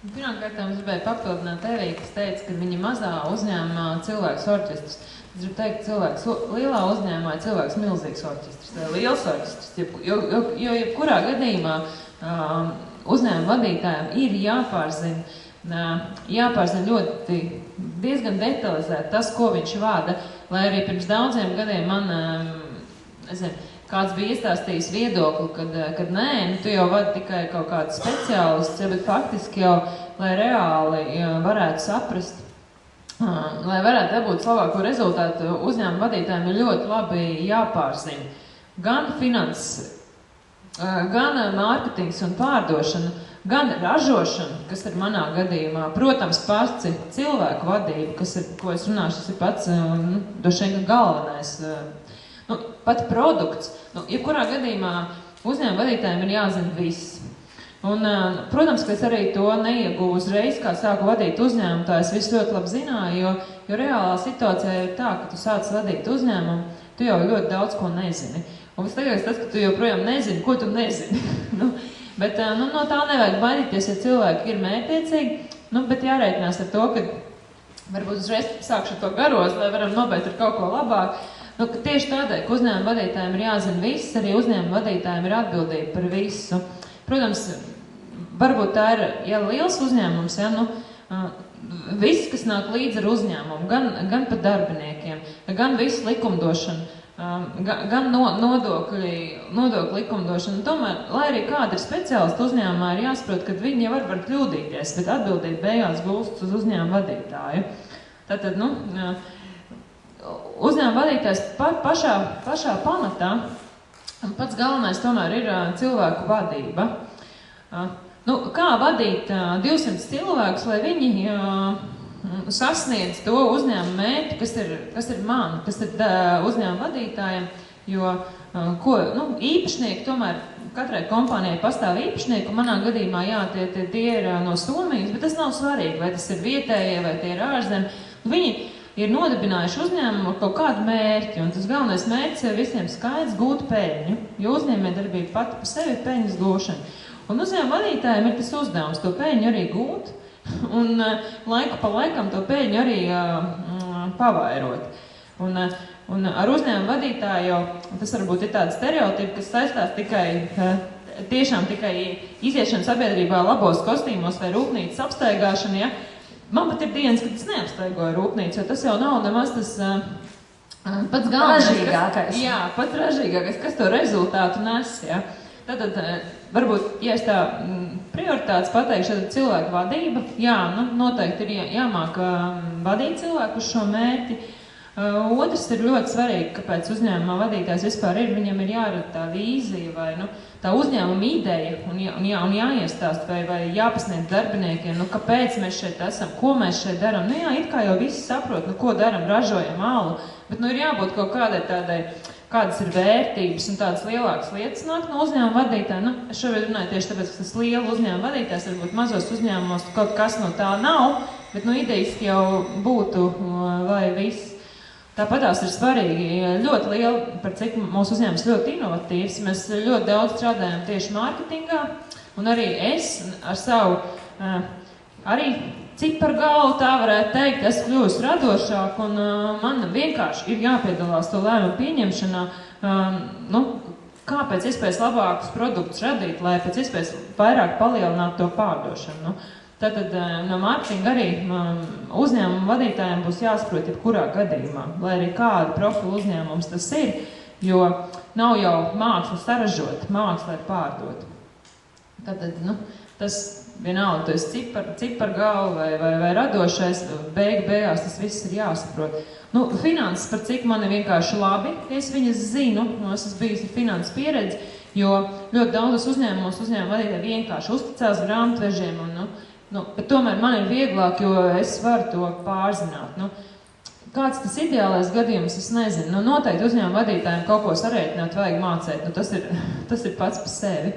Pirmkārt, es gribēju papildināt Eviju, kas teica, ka viņi mazā uzņēmumā cilvēks orķestrs. Es gribu teikt, cilvēks lielā uzņēmumā ir cilvēks milzīgs orķestrs, liels orķestrs. Jo jebkurā gadījumā uzņēmuma vadītājiem ir jāpārzina ļoti diezgan detalizēti tas, ko viņš vada, lai arī pirms daudziem gadiem man, kāds bija iestāstījis viedokli, kad nē, tu jau vadi tikai kaut kādu speciālistu, bet faktiski jau, lai reāli varētu saprast, lai varētu dabūt labāko rezultātu, uzņēmuma vadītājiem ir ļoti labi jāpārzina gan finanses, gan mārketings un pārdošana, gan ražošana, kas ir manā gadījumā, protams, pats cilvēku vadība, ko es runāšu, tas ir pats, droši vien galvenais, pat produkts. Jebkurā gadījumā uzņēmuma vadītājiem ir jāzina viss. Un, protams, ka es arī to neieguvu uzreiz, kā sāku vadīt uzņēmumu, tā es visu ļoti labi zināju, jo reālā situācijā ir tā, ka tu sāc vadīt uzņēmumu, tu jau ļoti daudz ko nezini. Un vislabākais tas, ka tu joprojām nezini, ko tu nezini. Bet no tā nevajag baidīties, ja cilvēki ir mērķtiecīgi, bet jārēķinās ar to, ka varbūt uzreiz sākšu to garos, lai varam nobeigt ar kaut ko labāk. Tieši tādēļ, ka uzņēmuma vadītājiem ir jāzina viss, arī uzņēmuma vadītājiem ir atbildība par visu. Protams, varbūt tā ir, ja liels uzņēmums, viss, kas nāk līdz ar uzņēmumu, gan par darbiniekiem, gan visu likumdošanu, gan nodokļu likumdošanu. Tomēr, lai arī kāda ir speciālisti uzņēmumā, ir jāsaprot, ka viņi jau var kļūdīties, bet atbildība beigās gulstas uz uzņēmuma vadītāju. Tātad, uzņēmuma vadītājs pašā pamatā, pats galvenais tomēr ir cilvēku vadība. Kā vadīt 200 cilvēkus, lai viņi sasniedz to uzņēmuma mērķi, kas ir man, kas ir uzņēmuma vadītājiem, jo īpašnieki tomēr katrai kompānijai pastāv īpašnieki, un manā gadījumā tie ir no Somijas, bet tas nav svarīgi, vai tas ir vietējie, vai tie ir ārzemi. Viņi ir nodibinājuši uzņēmumu ar kaut kādu mērķi, un tas galvenais mērķis ir visiem skaidrs gūt peļņu, jo uzņēmējdarbība pati pa sevi ir peļņas gūšana. Un uzņēmuma vadītājiem ir tas uzdevums to peļņu arī gūt, un laiku pa laikam to peļņu arī pavairot. Un ar uzņēmuma vadītāju jau, tas varbūt ir tāda stereotipa, kas saistās tiešām tikai iziešana sabiedrībā labos kostīmos vai rūpnīcas apstaigāšana, ja? Man pat ir dienas, kad es neapstaigoju rūpnīcu, jo tas jau nav nemaz tas pats galvenais. Ražīgākais. Jā, pats ražīgākais, kas to rezultātu nes, ja. Tātad, varbūt, ja es tā prioritātes pateikšu, tad cilvēku vadība, noteikti ir jāmāk vadīt cilvēku uz šo mērķi. Otrs ir ļoti svarīgi, kāpēc uzņēmumā vadītājs vispār ir, viņam ir jārada tā vīzija vai tā uzņēmuma ideja un jāiestāst vai jāpasniedz darbiniekiem, kāpēc mēs šeit esam, ko mēs šeit daram. It kā jau visi saprot, ko daram, ražojam alu, bet ir jābūt kaut kādai tādai, kādas ir vērtības un tādas lielākas lietas nāk no uzņēmuma vadītāja. Es šobrīd runāju tieši tāpēc, ka tas liela uzņēmuma vadītājs, varbūt mazos uzņēmumos kaut kas no tā nav, bet idejiski jau būtu, lai viss. Tāpatās ir svarīgi, ļoti liela, par cik mūsu uzņēmums ļoti inovatīvs, mēs ļoti daudz strādājam tieši mārketingā, un arī es ar savu, arī ciparu galvu, tā varētu teikt, es kļūstu radošāk, un man vienkārši ir jāpiedalās to lēmumu pieņemšanā, kā pēc iespējas labākus produktus radīt, lai pēc iespējas vairāk palielinātu to pārdošanu. Tātad no mārketinga arī uzņēmuma vadītājiem būs jāsaprot jebkurā gadījumā, lai arī kāda profila uzņēmums tas ir, jo nav jau māksla saražot, māksla ir pārdot. Tātad, tas vienalga, tu esi ciparu galva vai radošais, beigās tas viss ir jāsaprot. Finanses, par cik man ir vienkārši labi, es viņas zinu, es esmu bijis ar finanses pieredzi, jo ļoti daudzos uzņēmumos uzņēmuma vadītāji vienkārši uzticās grāmatvežiem bet tomēr man ir vieglāk, jo es varu to pārzināt. Kāds tas ideālais gadījums, es nezinu. Noteikti uzņēmuma vadītājiem kaut ko sarēķināt vajag mācēt. Tas ir pats par sevi.